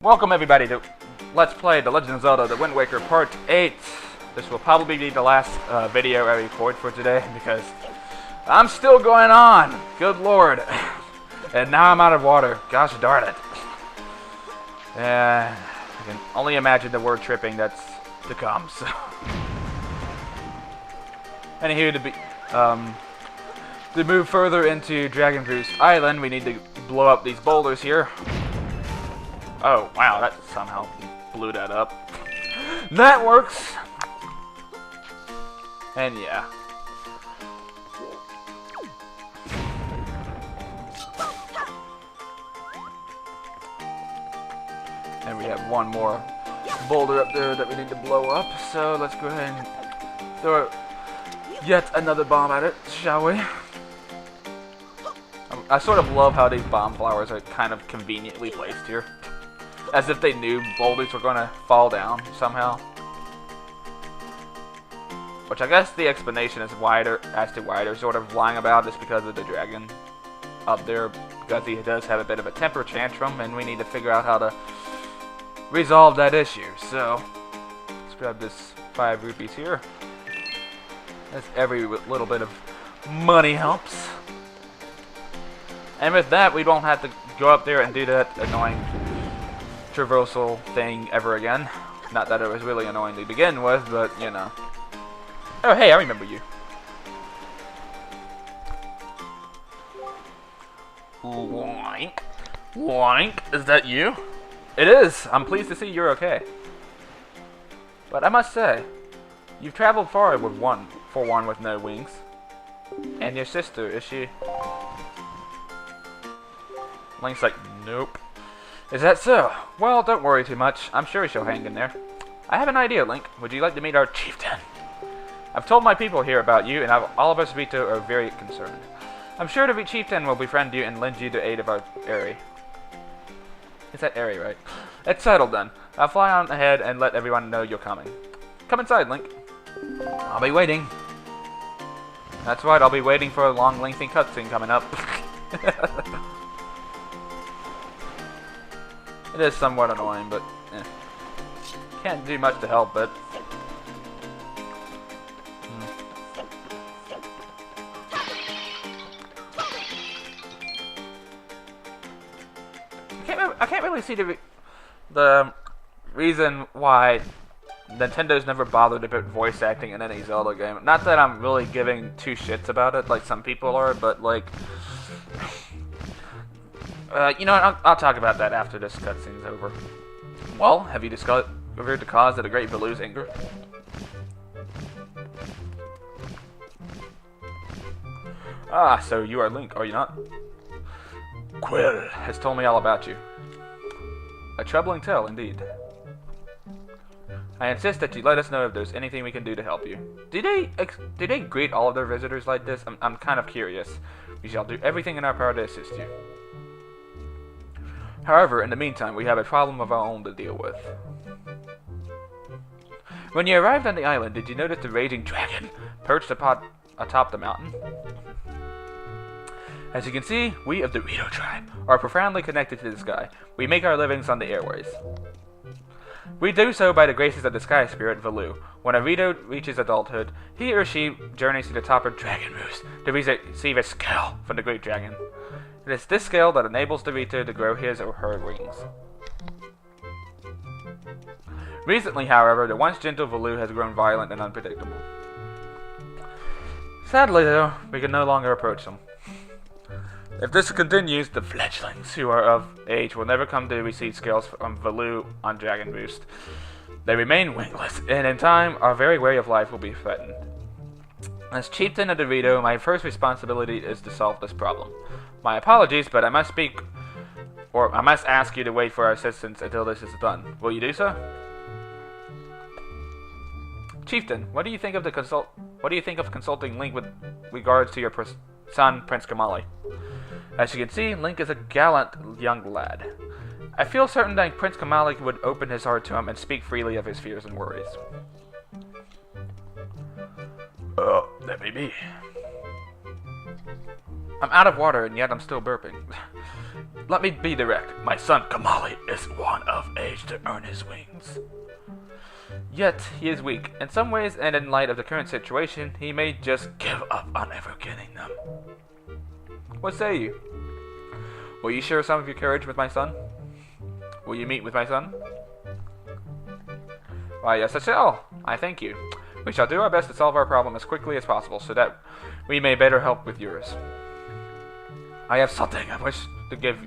Welcome everybody to Let's Play The Legend of Zelda The Wind Waker Part 8. This will probably be the last video I record for today because I'm still going on. Good lord. And now I'm out of water. Gosh darn it. I can only imagine the word tripping that's to come. So. Anywho, to move further into Dragon Roost Island, we need to blow up these boulders here. Oh, wow, that somehow blew that up. That works! And yeah. And we have one more boulder up there that we need to blow up, so let's go ahead and throw yet another bomb at it, shall we? I sort of love how these bomb flowers are kind of conveniently placed here. As if they knew boulders were going to fall down somehow. Which I guess the explanation is wider, as to why they're sort of lying about is because of the dragon up there. Because he does have a bit of a temper tantrum and we need to figure out how to resolve that issue. So, let's grab this 5 rupees here. As every little bit of money helps. And with that, we don't have to go up there and do that annoying traversal thing ever again. Not that it was really annoying to begin with, but you know. Oh hey, I remember you. Woink. Woink. Is that you? It is. I'm pleased to see you're okay. But I must say, you've traveled far with one with no wings. And your sister, is she? Link's like, nope. Is that so? Well, don't worry too much. I'm sure she'll hang in there. I have an idea, Link. Would you like to meet our chieftain? I've told my people here about you, and all of us Vito are very concerned. I'm sure the chieftain will befriend you and lend you the aid of our Airy. Is that Airy, right? It's settled then. I'll fly on ahead and let everyone know you're coming. Come inside, Link. I'll be waiting. That's right, I'll be waiting for a long, lengthy cutscene coming up. It is somewhat annoying, but can't do much to help it. I can't really see the reason why Nintendo's never bothered to put voice acting in any Zelda game. Not that I'm really giving two shits about it, like some people are, but like. You know what, I'll talk about that after this cutscene's over. Well, have you discovered the cause of the Great Valu's anger? Ah, so you are Link, are you not? Quill has told me all about you. A troubling tale, indeed. I insist that you let us know if there's anything we can do to help you. Do they greet all of their visitors like this? I'm kind of curious. We shall do everything in our power to assist you. However, in the meantime, we have a problem of our own to deal with. When you arrived on the island, did you notice the raging dragon perched atop the mountain? As you can see, we of the Rito tribe are profoundly connected to the sky. We make our livings on the airways. We do so by the graces of the sky spirit, Valu. When a Rito reaches adulthood, he or she journeys to the top of Dragon Roost to receive a scale from the great dragon. It is this scale that enables the Rito to grow his or her wings. Recently, however, the once gentle Valu has grown violent and unpredictable. Sadly, though, we can no longer approach them. If this continues, the fledglings who are of age will never come to receive scales from Valu on Dragon Roost. They remain wingless, and in time, our very way of life will be threatened. As chieftain of the Rito, my first responsibility is to solve this problem. My apologies, but I must ask you to wait for our assistance until this is done. Will you do so? Chieftain, what do you think of consulting Link with regards to your son, Prince Kamali? As you can see, Link is a gallant young lad. I feel certain that Prince Kamali would open his heart to him and speak freely of his fears and worries. That may be. I'm out of water and yet I'm still burping. let me be direct. My son, Kamali, is one of age to earn his wings. Yet, he is weak in some ways, and in light of the current situation, he may just give up on ever getting them. What say you? Will you share some of your courage with my son? Will you meet with my son? Why, yes, I shall. I thank you. We shall do our best to solve our problem as quickly as possible, so that we may better help with yours. I have something I wish to give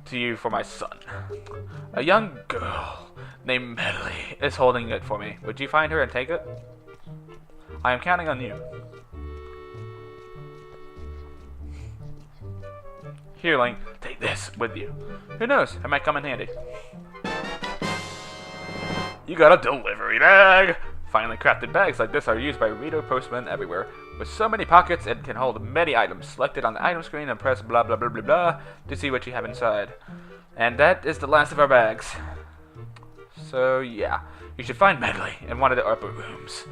to you for my son. A young girl named Medley is holding it for me. Would you find her and take it? I am counting on you. Here, Link, take this with you. Who knows, it might come in handy. You got a delivery bag! Finely crafted bags like this are used by Rito postmen everywhere. With so many pockets, it can hold many items. Select it on the item screen and press blah blah blah blah blah to see what you have inside. And that is the last of our bags. So yeah, you should find Medley in one of the upper rooms.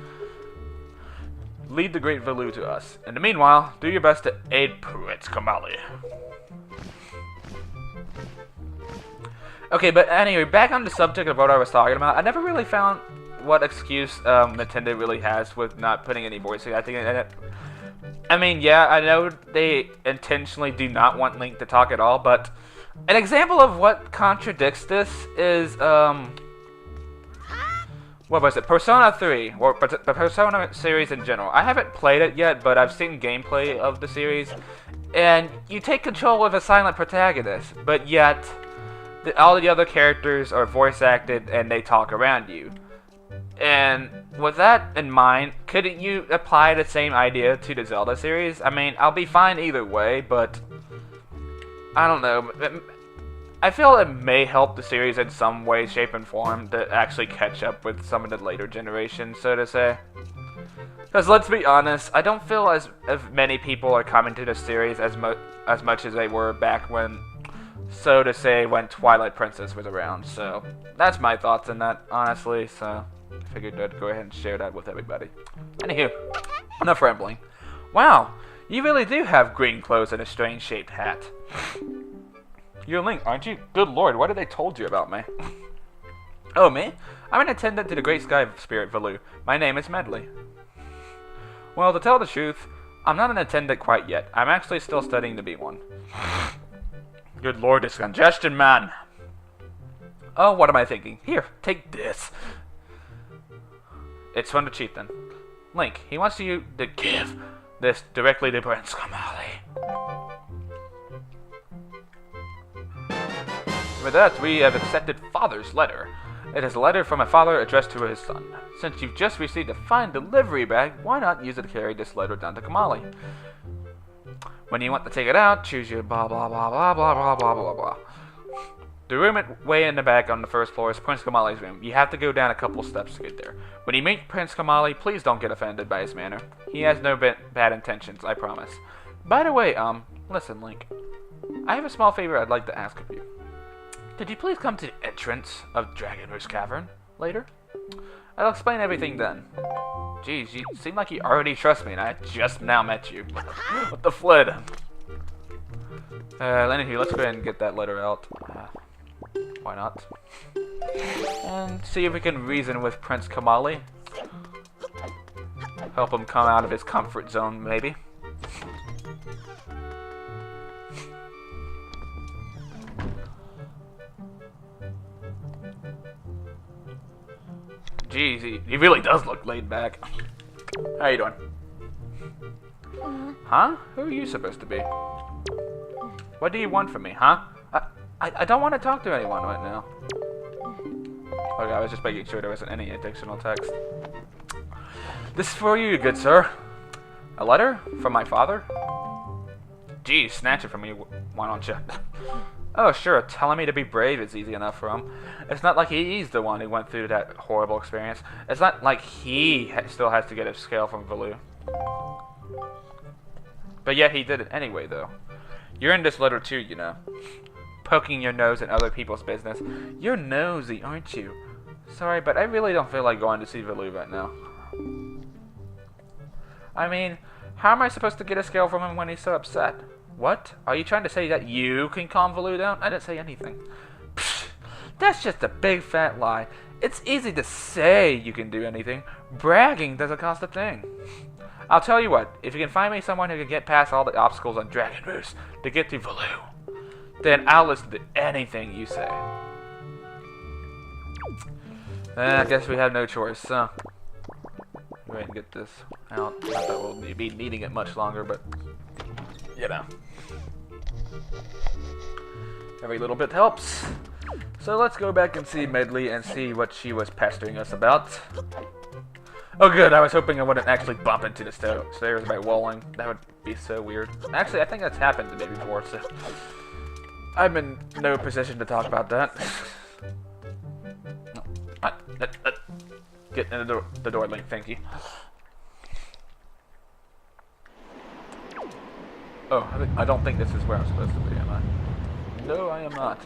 Lead the great Valu to us. In the meanwhile, do your best to aid Prince Kamali. Okay, but anyway, back on the subject of what I was talking about, I never really found what excuse Nintendo really has with not putting any voice acting in it. I mean, yeah, I know they intentionally do not want Link to talk at all, but an example of what contradicts this is, what was it? Persona 3, or the Persona series in general. I haven't played it yet, but I've seen gameplay of the series, and you take control of a silent protagonist, but yet all the other characters are voice acted and they talk around you. And with that in mind, couldn't you apply the same idea to the Zelda series? I mean, I'll be fine either way, but I don't know. I feel it may help the series in some way, shape, and form to actually catch up with some of the later generations, so to say. Because let's be honest, I don't feel as many people are coming to the series as much as they were back when, so to say, when Twilight Princess was around. So that's my thoughts on that, honestly. So I figured I'd go ahead and share that with everybody. Anywho, enough rambling. Wow, you really do have green clothes and a strange shaped hat. You're Link, aren't you? Good lord, what have they told you about me? Oh, me? I'm an attendant to the Great Sky Spirit Valu. My name is Medley. Well, to tell the truth, I'm not an attendant quite yet. I'm actually still studying to be one. Good lord, this congestion, man. Oh, what am I thinking? Here, take this. It's from the chieftain. Link, he wants you to give this directly to Prince Kamali. With that, we have accepted Father's letter. It is a letter from a father addressed to his son. Since you've just received a fine delivery bag, why not use it to carry this letter down to Kamali? When you want to take it out, choose your blah blah blah blah blah blah blah blah blah. The room way in the back on the first floor is Prince Kamali's room. You have to go down a couple steps to get there. When you meet Prince Kamali, please don't get offended by his manner. He has no bad intentions, I promise. By the way, listen, Link. I have a small favor I'd like to ask of you. Could you please come to the entrance of Dragon Roost Cavern later? I'll explain everything then. Jeez, you seem like you already trust me, and I just now met you. What the flid? Anywho, let's go ahead and get that letter out. Why not? And see if we can reason with Prince Kamali. Help him come out of his comfort zone, maybe. Jeez, he really does look laid back. How you doing? Huh? Who are you supposed to be? What do you want from me, huh? I don't want to talk to anyone right now. Okay, I was just making sure there wasn't any additional text. This is for you, good sir. A letter? From my father? Geez, snatch it from me, why don't you? Oh, sure, telling me to be brave is easy enough for him. It's not like he's the one who went through that horrible experience. It's not like he still has to get a scale from Valu. But yet he did it anyway, though. You're in this letter too, you know. Poking your nose in other people's business. You're nosy, aren't you? Sorry, but I really don't feel like going to see Valu right now. I mean, how am I supposed to get a scale from him when he's so upset? What? Are you trying to say that you can calm Valoo down? I didn't say anything. Psh, that's just a big fat lie. It's easy to say you can do anything. Bragging doesn't cost a thing. I'll tell you what, if you can find me someone who can get past all the obstacles on Dragon Roost to get to Valoo, then I'll listen to anything you say. I guess we have no choice, so go ahead and get this out. Not that we'll be needing it much longer, but you know, every little bit helps. So let's go back and see Medley and see what she was pestering us about. Oh good, I was hoping I wouldn't actually bump into the stairs by walling. That would be so weird. Actually, I think that's happened to me before, so I'm in no position to talk about that. Get in the door, Link, thank you. Oh, I don't think this is where I'm supposed to be, am I? No, I am not.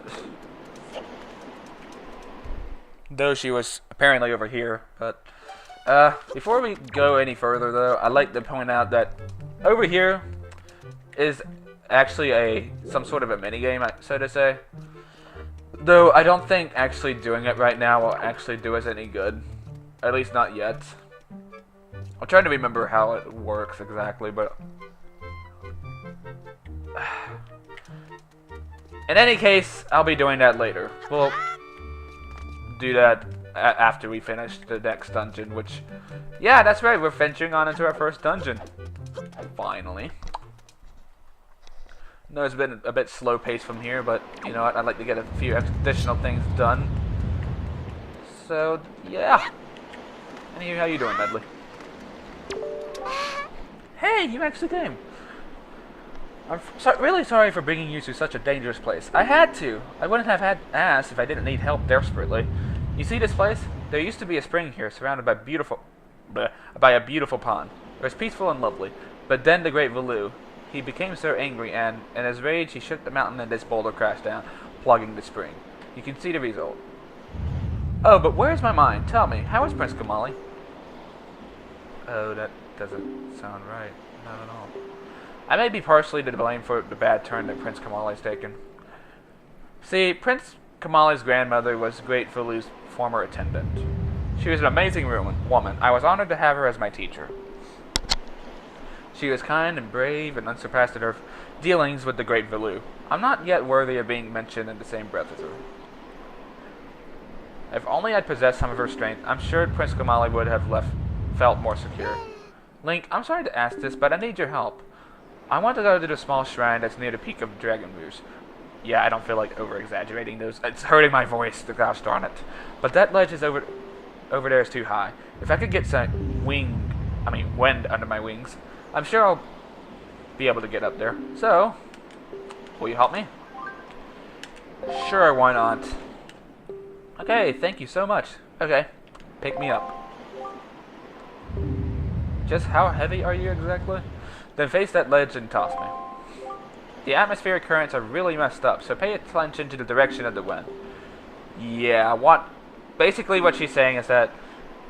Though she was apparently over here, but before we go any further though, I'd like to point out that over here is actually some sort of a minigame, so to say. Though I don't think actually doing it right now will actually do us any good. At least not yet. I'm trying to remember how it works exactly, but in any case, I'll be doing that later. We'll do that after we finish the next dungeon, which, yeah, that's right, we're venturing on into our first dungeon. Finally. No, it's been a bit slow paced from here, but you know what, I'd like to get a few additional things done. So, yeah. Anywho, how you doing, Medley? Hey, you actually came. I'm really sorry for bringing you to such a dangerous place. I had to. I wouldn't have asked if I didn't need help desperately. You see this place? There used to be a spring here, surrounded by by a beautiful pond. It was peaceful and lovely. But then the great Valoo, he became so angry, and in his rage, he shook the mountain and this boulder crashed down, plugging the spring. You can see the result. Oh, but where's my mind? Tell me, how is Prince Kamali? Oh, that doesn't sound right. Not at all. I may be partially to blame for the bad turn that Prince Kamali's taken. See, Prince Kamali's grandmother was Great Valoo's former attendant. She was an amazing woman. I was honored to have her as my teacher. She was kind and brave and unsurpassed in her dealings with the Great Valoo. I'm not yet worthy of being mentioned in the same breath as her. If only I'd possessed some of her strength, I'm sure Prince Kamali would have felt more secure. Link, I'm sorry to ask this, but I need your help. I want to go to the small shrine that's near the peak of Dragon Roost. Yeah, I don't feel like over-exaggerating those. It's hurting my voice, gosh darn it. But that ledge is over there is too high. If I could get some wind under my wings, I'm sure I'll be able to get up there. So, will you help me? Sure, why not? Okay, thank you so much. Okay, pick me up. Just how heavy are you exactly? Then face that ledge and toss me. The atmospheric currents are really messed up, so pay attention to the direction of the wind. Yeah, basically what she's saying is that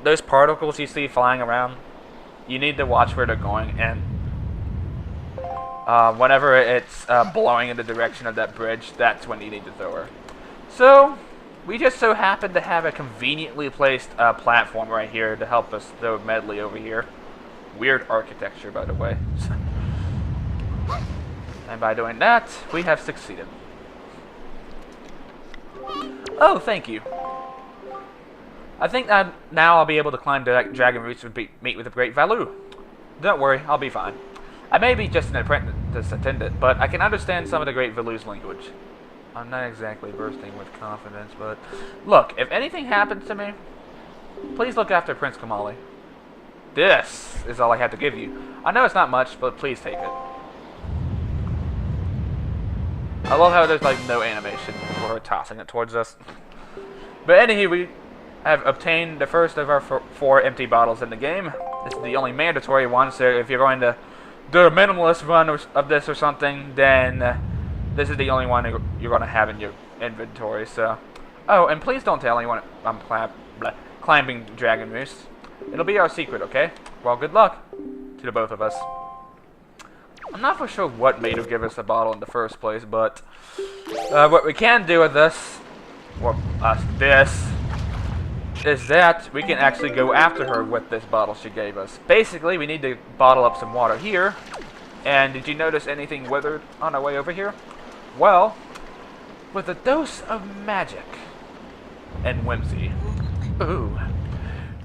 those particles you see flying around, you need to watch where they're going, and whenever it's blowing in the direction of that bridge, that's when you need to throw her. So, we just so happen to have a conveniently placed platform right here to help us throw Medley over here. Weird architecture, by the way. And by doing that, we have succeeded. Oh, thank you. I think that now I'll be able to climb the Dragon Roost and meet with the Great Valoo. Don't worry, I'll be fine. I may be just an apprentice attendant, but I can understand some of the Great Valoo's language. I'm not exactly bursting with confidence, but look, if anything happens to me, please look after Prince Kamali. This is all I have to give you. I know it's not much, but please take it. I love how there's like no animation for her tossing it towards us. But anywho, we have obtained the first of our four empty bottles in the game. This is the only mandatory one, so if you're going to do a minimalist run of this or something, then this is the only one you're going to have in your inventory. So, oh, and please don't tell anyone I'm climbing Dragon Roost. It'll be our secret, okay? Well, good luck to the both of us. I'm not for sure what made her give us the bottle in the first place, but what we can do with this, or this, is that we can actually go after her with this bottle she gave us. Basically, we need to bottle up some water here. And did you notice anything withered on our way over here? Well, with a dose of magic and whimsy, ooh,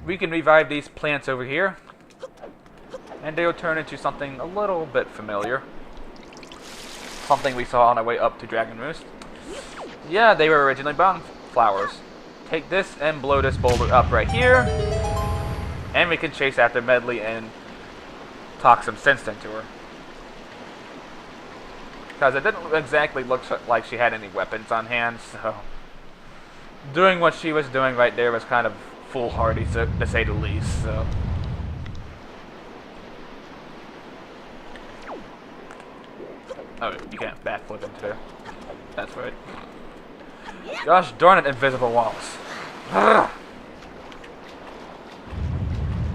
we can revive these plants over here, and they'll turn into something a little bit familiar. Something we saw on our way up to Dragon Roost. Yeah, they were originally bomb flowers. Take this and blow this boulder up right here, and we can chase after Medley and talk some sense into her. Because it didn't exactly look like she had any weapons on hand, so doing what she was doing right there was kind of foolhardy, to say the least. So oh, you can't backflip into there. That's right. Gosh darn it, invisible walls.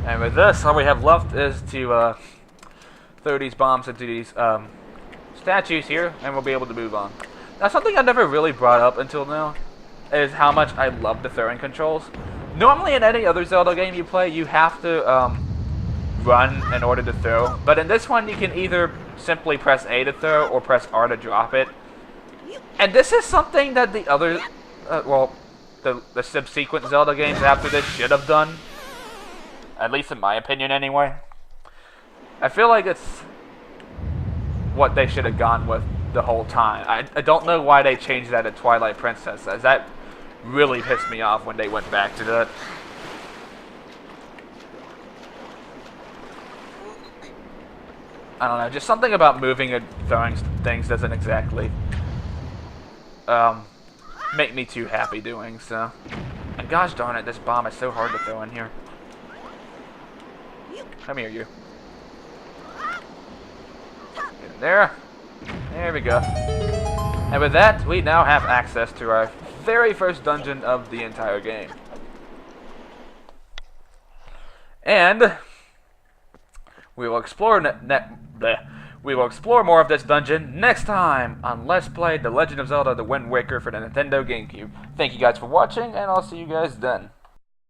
And with this, all we have left is to throw these bombs into these statues here, and we'll be able to move on. Now, something I never really brought up until now is how much I love the throwing controls. Normally, in any other Zelda game you play, you have to run in order to throw. But in this one, you can either simply press A to throw or press R to drop it. And this is something that the other, well, the subsequent Zelda games after this should have done. At least in my opinion, anyway. I feel like it's what they should have gone with the whole time. I don't know why they changed that at Twilight Princess, as that really pissed me off when they went back to that. I don't know, just something about moving and throwing things doesn't exactly make me too happy doing so. And gosh darn it, this bomb is so hard to throw in here. Come here, you. Get in there. There we go. And with that, we now have access to our very first dungeon of the entire game. And we will explore we will explore more of this dungeon next time on Let's Play The Legend of Zelda: The Wind Waker for the Nintendo GameCube. Thank you guys for watching, and I'll see you guys then.